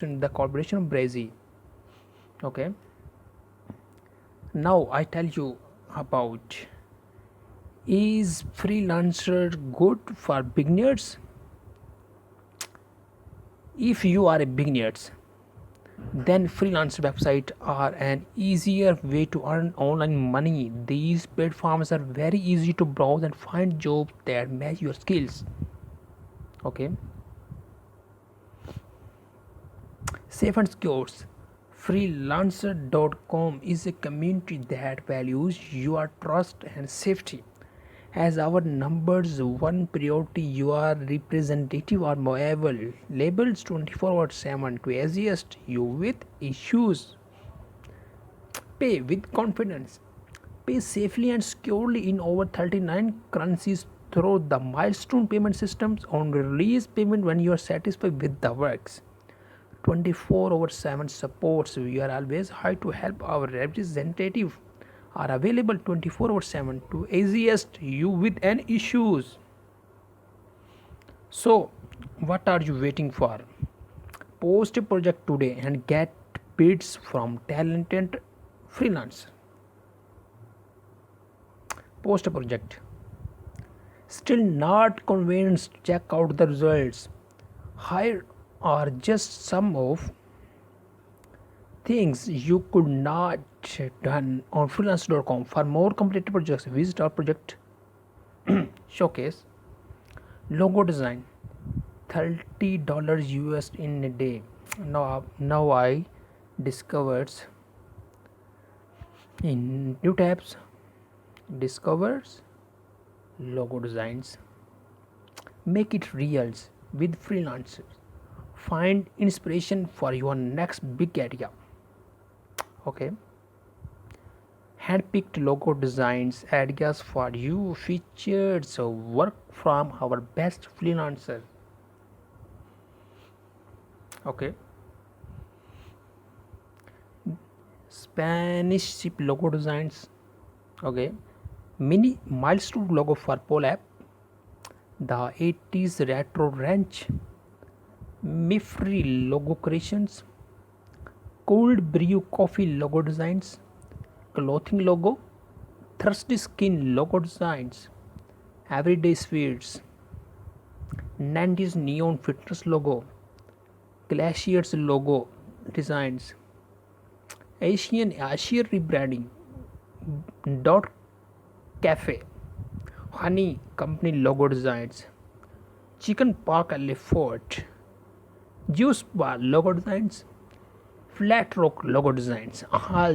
the corporation of Brazil. Okay, now I tell you about, is freelancer good for beginners? If you are a beginners, then freelance websites are an easier way to earn online money. These platforms are very easy to browse and find jobs that match your skills. Okay, safe and secure. Freelancer.com is a community that values your trust and safety. As our numbers one priority, your representative are available labels 24/7 to assist you with issues. Pay with confidence. Pay safely and securely in over 39 currencies through the milestone payment systems on release payment when you are satisfied with the works. 24/7 supports. We are always high to help. Our representative are available 24/7 to assist you with any issues. So, what are you waiting for? Post a project today and get bids from talented freelancers. Post a project. Still not convinced? Check out the results. Here are just some of things you could not done on freelance.com. For more completed projects, visit our project showcase. Logo design, $30 US in a day. Now I discovered in new tabs, discovers logo designs. Make it real with freelancers. Find inspiration for your next big idea. Okay, handpicked logo designs ideas for you, features work from our best freelancer. Okay, Spanish ship logo designs. Okay, mini milestone logo for Pol app, the 80s retro ranch, Mifri logo creations, cold brew coffee logo designs, clothing logo, thirsty skin logo designs, everyday sweets, 90s neon fitness logo, glaciers logo designs, Asian rebranding, dot cafe, honey company logo designs, chicken park fort, juice bar logo designs, flat rock logo designs. All